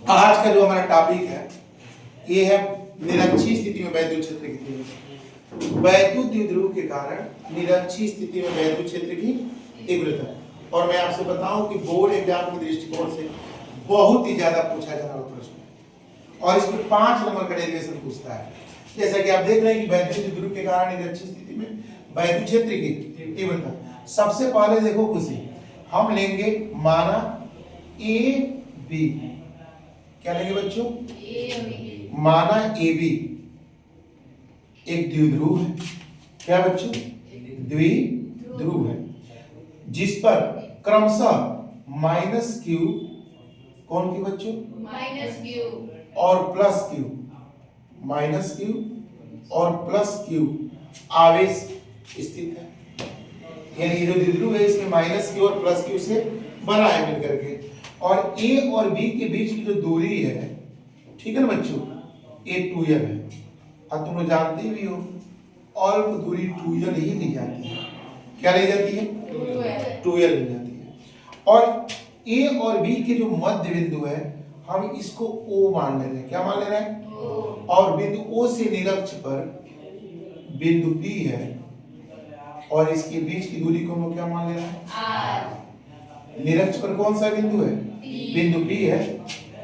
आज का जो हमारा टॉपिक है ये है निरक्षीय स्थिति में वैद्युत क्षेत्र की तीव्रता। वैद्युत द्विध्रुव के कारण निरक्षीय स्थिति में वैद्युत क्षेत्र की तीव्रता। और मैं आपसे बताऊं कि बोर्ड एग्जाम के दृष्टिकोण से बहुत ही ज्यादा पूछा जा रहा प्रश्न और इसमें 5 नंबर का डेरिवेशन पूछता है। जैसा कि आप देख रहे हैं कि वैद्युत द्विध्रुव के कारण निरक्षीय स्थिति में वैद्युत क्षेत्र की तीव्रता। सबसे पहले देखो खुशी, हम लेंगे माना ए बी। क्या लेंगे बच्चों? माना ए बी एक द्विध्रुव है। क्या बच्चों? द्विध्रुव है जिस पर क्रमशः माइनस क्यू, कौन की बच्चों? माइनस क्यू और प्लस क्यू, माइनस क्यू और प्लस क्यू आवेश स्थित है। यानी ये जो द्विध्रुव है इसमें माइनस क्यू और प्लस क्यू से बना है मिलकर के। और ए और बी के बीच की जो दूरी है, ठीक है ना बच्चों, ये 2l है। अब तुम लोग जानते भी हो अल्प दूरी 2l ही ली जाती है। क्या ली जाती है? 2l ली जाती है। और ए और बी के जो मध्य बिंदु है हम इसको O मान ले रहे हैं। क्या मान ले रहे हैं? और बिंदु O से निरक्ष पर बिंदु P है और इसके बीच की दूरी को हम क्या मान ले रहे हैं? R। निरक्ष पर कौन सा बिंदु है? बिंदु P है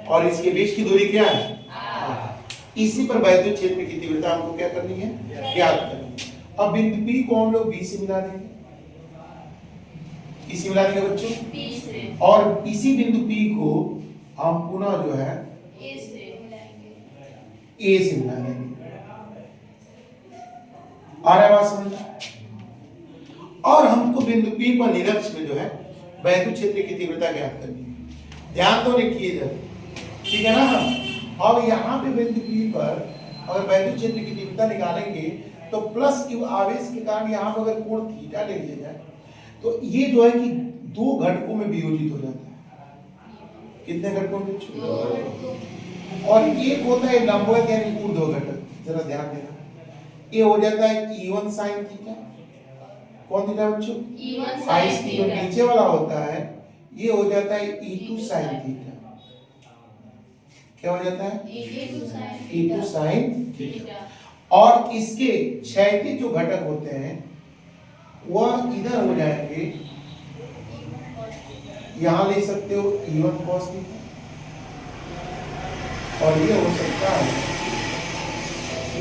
और इसके बीच की दूरी क्या है? R। इसी पर वैद्युत क्षेत्र की तीव्रता हमको क्या करनी है? ज्ञात करनी है। अब बिंदु P को हम लोग B से मिला देंगे। किसी मिला देंगे बच्चों? P से। और इसी बिंदु P को हम पुनः जो है A से मिलाएंगे। A से मिला देंगे। आ रहा है बात समझ? और हमको बिंदु P पर निरक्ष में जो है वैद्युत क्षेत्र की तीव्रता ज्ञात करनी है। ध्यान तो रखिए इधर, ठीक है ना। अब यहाँ पे बिंदु P पर अगर वैद्युत क्षेत्र की तीव्रता निकालेंगे तो प्लस क्यू आवेश के कारण यहाँ पर अगर कोण थीटा ले लिया जाए तो ये जो है कि 2 घटकों में वियोजित हो जाता है। कितने घटकों में? 2। और एक होता है लंबवत यानी ऊर्ध्व घटक। जरा ध्यान देना, ये हो जाता है E1 sin थीटा। कौन थीटा बच्चों? E1 sin theta. जो नीचे वाला होता है ये हो जाता है E2 sin थीटा। क्या हो जाता है? E2 sin theta. और इसके क्षैतिज जो घटक होते हैं वह इधर हो जाएंगे। यहां ले सकते हो E1 cos थीटा और ये हो सकता है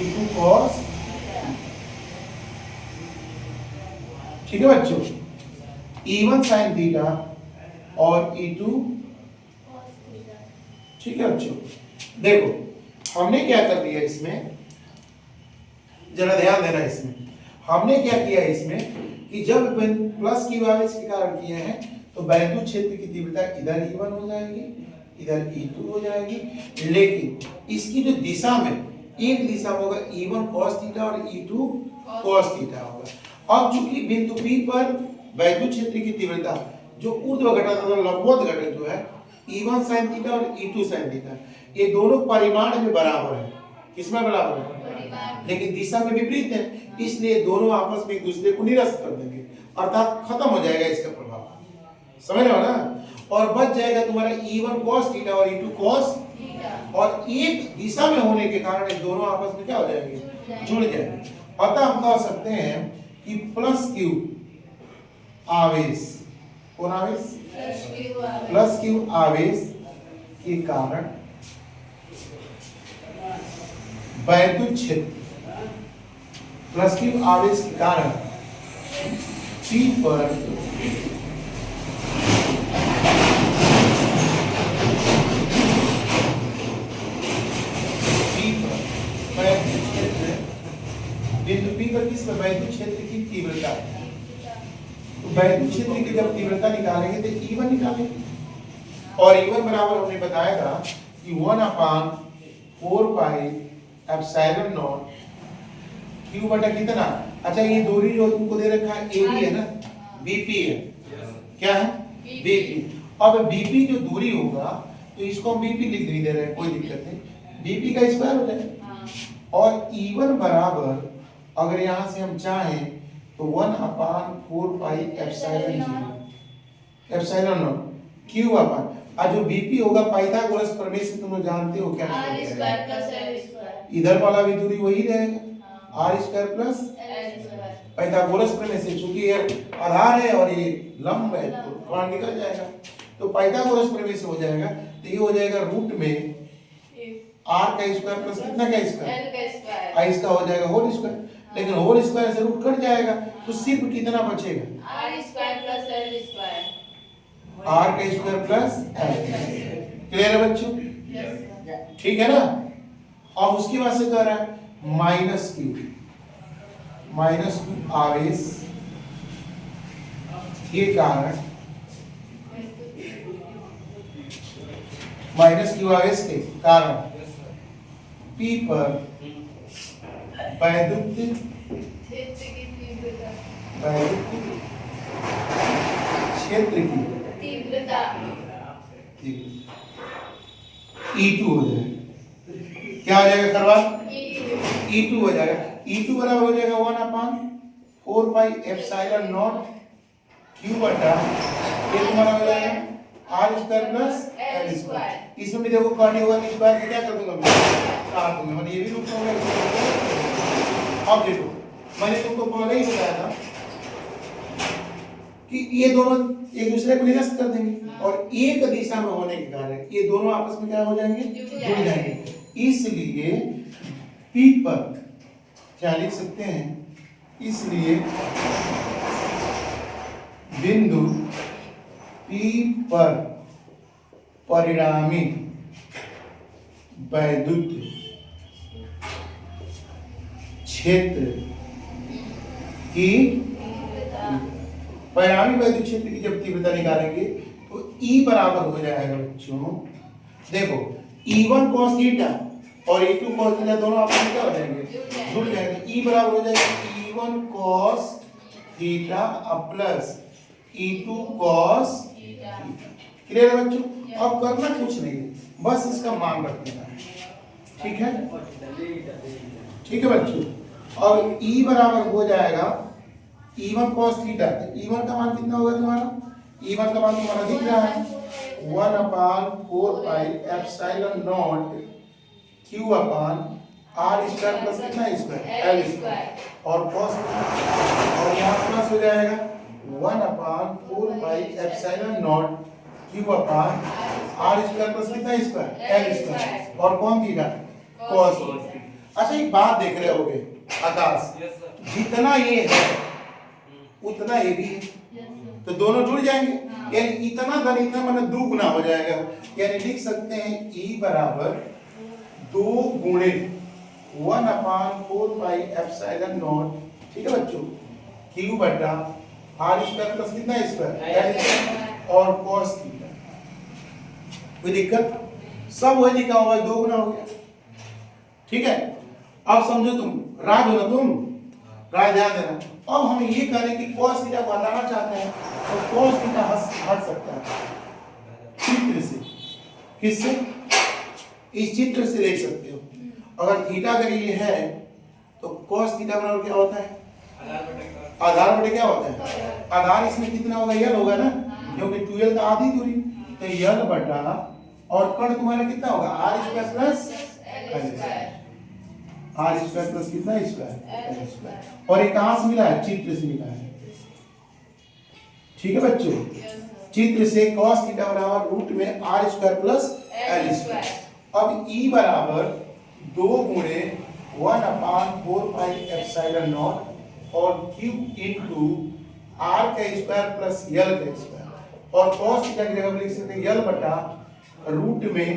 E2 cos। ठीक है बच्चों, E1 sin थीटा और E2 cos थीटा। ठीक है बच्चों, देखो हमने क्या कर दिया इसमें, जरा ध्यान देना। इसमें हमने क्या किया इसमें कि जब प्लस की आवेश के कारण किए हैं तो वैद्युत क्षेत्र की तीव्रता इधर E1 हो जाएगी, इधर E2 हो जाएगी, लेकिन इसकी जो दिशा में एक दिशा में होगा E1 cos थीटा और E2 cos थीटा होगा। अब चूंकि बिंदु P पर वैद्युत क्षेत्र की तीव्रता जो ऊर्ध्व घटक अथवा लंबवत घटक जो है E1 sin थीटा और E2 sin थीटा, ये दोनों परिमाण में बराबर है। किसमें बराबर है? लेकिन दिशा में विपरीत है, इसलिए दोनों आपस में एक दूसरे को निरस्त कर देंगे, अर्थात खत्म हो जाएगा इसका प्रभाव। समझ रहे हो ना? और बच जाएगा तुम्हारा E1 cos थीटा और E2 cos थीटा। और एक दिशा में होने के कारण ये दोनों आपस में क्या हो जाएंगे? जुड़ जाएंगे। अतः हम कह सकते हैं कि प्लस क्यू आवेश, कौन आवेश? प्लस क्यू आवेश के कारण वैद्युत क्षेत्र, प्लस क्यू आवेश के कारण P पर वैद्युत क्षेत्र, बिंदु P पर किस वैद्युत क्षेत्र की तीव्रता, तो वैद्युत क्षेत्र की जब तीव्रता निकालेंगे तो E1 निकालेंगे और E1 बराबर हमने बताया था कि 1/4 पाई एप्सिलॉन नॉट Q बटा कितना। अच्छा ये दूरी जो तुमको दे रखा है AB है ना, BP है। क्या है? BP। अब BP जो दूरी होगा तो इसको हम BP लिख नहीं दे रहे हैं, कोई दिक्कत नहीं, BP का स्क्वायर हो जाएगा। और E1 बराबर अगर यहां से हम चाहें तो 1/4 पाई एप्सिलॉन नॉट Q/, और जो बीपी होगा पाइथागोरस प्रमेय से तुम लोग जानते हो क्या r square plus l square. इधर वाला भी दूरी वही रहेगा r square plus l square. Pythagoras प्रमेय से, चूंकि ये आधार है और ये लंब है तो कोण निकल जाएगा, तो पाइथागोरस प्रमेय से हो जाएगा। तो ये हो जाएगा रूट में r का स्क्वायर प्लस कितना का स्क्वायर, l का स्क्वायर। i इसका हो जाएगा होल स्क्वायर, लेकिन होल स्क्वायर से रूट कट जाएगा तो सिर्फ कितना बचेगा, r square plus l square. r का स्क्वायर प्लस l। क्लियर है बच्चों? ठीक है ना। अब उसके बाद से कह रहा है माइनस क्यू आवेश के कारण, माइनस क्यू आवेश के कारण P पर वैद्युत क्षेत्र की तीव्रता E2 हो जाएगा। क्या हो जाएगा करवा? E2 हो जाएगा। E2 बराबर हो जाएगा 1/4 पाई एप्सिलॉन नॉट Q बटा ये तुम्हारा हो जाएगा r square plus l square. इसमें भी देखो करनी होगा तो स्क्वायर से क्या कर दूंगा मैं, काट दूंगा, मैंने ये भी रूट होगा। अब देखो मैंने तुमको पहले ही बताया था कि ये दोनों एक दूसरे को निरस्त कर देंगे और एक दिशा में होने के कारण ये दोनों आपस में क्या हो जाएंगे, जुड़ जाएंगे। इसलिए P पर क्या लिख सकते हैं, इसलिए बिंदु P पर परिणामी वैद्युत क्षेत्र की, परिणामी वैद्युत क्षेत्र की जब तीव्रता निकालेंगे तो E बराबर हो जाएगा बच्चों, देखो E1 cos थीटा और E2 cos थीटा दोनों आपस में क्या हो जाएंगे, जुड़ जाएंगे। E बराबर हो जाएगा E1 cos theta plus E2 cos theta. Clear है बच्चों? अब करना कुछ नहीं, बस इसका मान रख देना है। ठीक है, ठीक है बच्चों। अब E बराबर हो जाएगा E1 cos थीटा, E1 का मान कितना होगा तुम्हारा, E1 का मान तुम्हारा दिख रहा है 1/4 pi epsilon not Q upon r square plus कितना स्क्वायर l स्क्वायर और cos, और यहाँ प्लस हो जाएगा 1/4 pi epsilon not Q upon r square plus कितना स्क्वायर l स्क्वायर और कौन थीटा cos। अच्छा एक बात देख रहे होगे आकाश, जितना ये है उतना ये भी है, तो दोनों जुड़ जाएंगे, यानी इतना धन इतना मतलब 2 गुना हो जाएगा। यानी लिख सकते हैं E बराबर 2 गुणे 1/4 पाई एप्सिलॉन नॉट, ठीक है बच्चों, Q बटा r स्क्वायर प्लस कितना स्क्वायर l और cos थीटा। कोई दिक्कत? सब वही लिखा हुआ है, 2 गुना हो गया। ठीक है, अब समझो तुम राज हो ना, तुम राज ध्यान देना। अब हम ये करें कि cos थीटा को हटाना चाहते हैं तो cos थीटा हट सकता है चित्र से, किससे, इस चित्र से देख सकते हो। अगर थीटा अगर ये है तो cos थीटा बराबर क्या होता है, आधार बटे क्या होता है, आधार इसमें कितना होगा, यल होगा ना, क्योंकि 2l का आधी दूरी, तो यल बटा और कण तुम्हारा कितना होगा r square plus l square, r square plus कितना स्क्वायर l स्क्वायर। और ये कहां से मिला है, चित्र से मिला है। ठीक है बच्चों, चित्र से cos थीटा बराबर रूट में r square plus l square. अब E बराबर 2 गुणे 1/4 पाई एप्सिलॉन नॉट और Q इनटू r का स्क्वायर प्लस l का स्क्वायर और cos थीटा की जगह लिख सकते हैं l बटा रूट में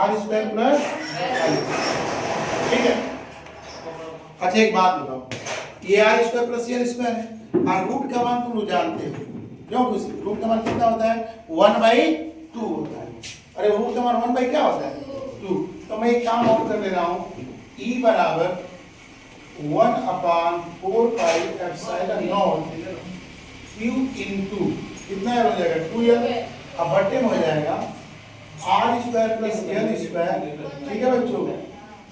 r स्क्वायर प्लस l। ठीक है, अच्छा एक बात बताओ, ये r square plus l square है और रूट का मान तुम लोग जानते हो, क्यों रूट का मान कितना होता है 1/2 होता है। अरे रूट का मान 1 क्या होता है 2। तो मैं एक काम और कर ले रहा हूं, E बराबर 1/4 pi epsilon not Q into कितना हो जाएगा 2l, अब बट्टे में हो जाएगा r square plus l square. ठीक है बच्चों,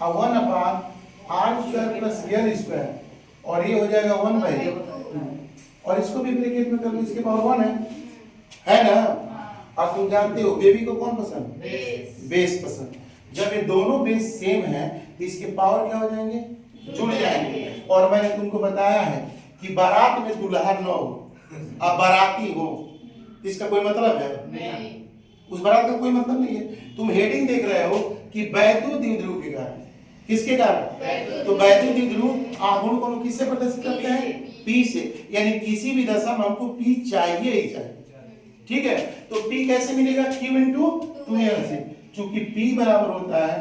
अब 1/r square plus l square और ये हो जाएगा 1/2 और इसको भी ब्रैकेट में कर लो, इसके पावर 1 है ना। और तुम जानते हो बेबी को कौन पसंद, बेस। बेस पसंद। जब ये दोनों बेस सेम है तो इसके पावर क्या हो जाएंगे, जुड़ जाएंगे। और मैंने तुमको बताया है कि बारात में दुल्हा न हो अब बाराती हो, इसका कोई मतलब है नहीं। उस बारात का कोई मतलब नहीं है। तुम हेडिंग देख रहे हो कि वैद्युत द्विध्रुव के कारण, किसके कारण, तो वैद्युत द्विध्रुव आघूर्ण को हम किससे प्रदर्शित करते हैं, P से, यानी किसी भी दशा में हमको P चाहिए ही चाहिए। ठीक है, तो P कैसे मिलेगा, Q इंटू 2L से, चूंकि P बराबर होता है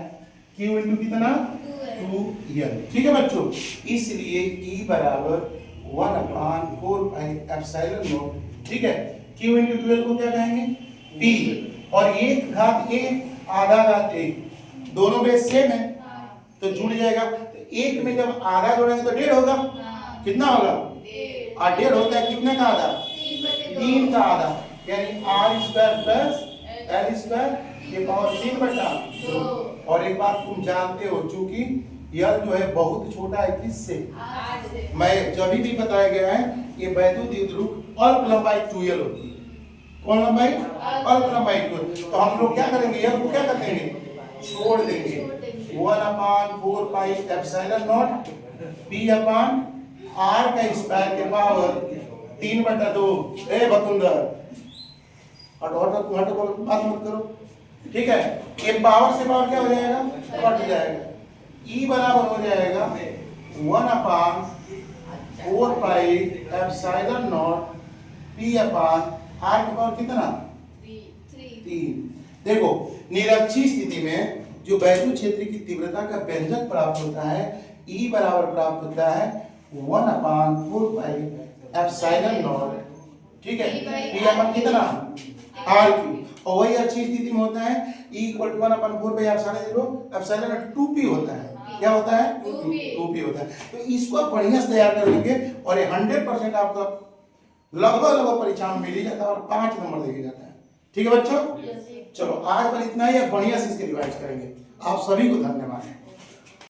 Q इंटू कितना 2L। ठीक है बच्चों, इसलिए E बराबर 1/4 पाई एप्सिलॉन नॉट। ठीक है, Q इंटू 2L को क्या कहेंगे, P, और 1 घात A आधा घात A, दोनों बेस सेम है तो जुड़ जाएगा। तो 1 में जब आधा जोड़ेंगे तो 1.5 होगा, कितना होगा, और 1.5 होता है कितने का आधा, 3 का आधा, यानी r² प्लस l² के पावर 3/2। और एक बात तुम जानते हो, चूंकि L जो है बहुत छोटा है किससे, मैं जब भी बताया गया है ये वैद्युत द्विध्रुव अल्प लंबाई 2L होती है। कौन लंबाई, अल्प लंबाई 2L। तो हम लोग क्या करेंगे, L को क्या कर देंगे, छोड़ देंगे। 1/4 pi epsilon not P upon R का स्क्वायर के पावर 3/2। ए बकुंदर हटो हटो हटो, बोलो बात मत करो। ठीक है, ये पावर से पावर क्या हो जाएगा, कट जाएगा। E बराबर हो जाएगा 1/4 pi epsilon not P upon R के पावर कितना, 3। देखो निरक्षीय स्थिति में जो वैद्युत क्षेत्र की तीव्रता का व्यंजक प्राप्त होता है, E बराबर प्राप्त होता है 1/4 पाई एप्सिलॉन नॉट। ठीक है, P अपन कितना R क्यू, और वही अच्छी स्थिति में होता है E equal to 1/4 pi epsilon not 2P होता है। क्या होता है, 2P होता है। तो इसको आप बढ़िया से तैयार कर लेंगे और ये 100% आपका लगभग परीक्षा में मिल ही जाता है और 5 नंबर देके जाता है। ठीक है बच्चों, चलो आज पर इतना ही, बढ़िया से इसके रिवाइज करेंगे। आप सभी को धन्यवाद।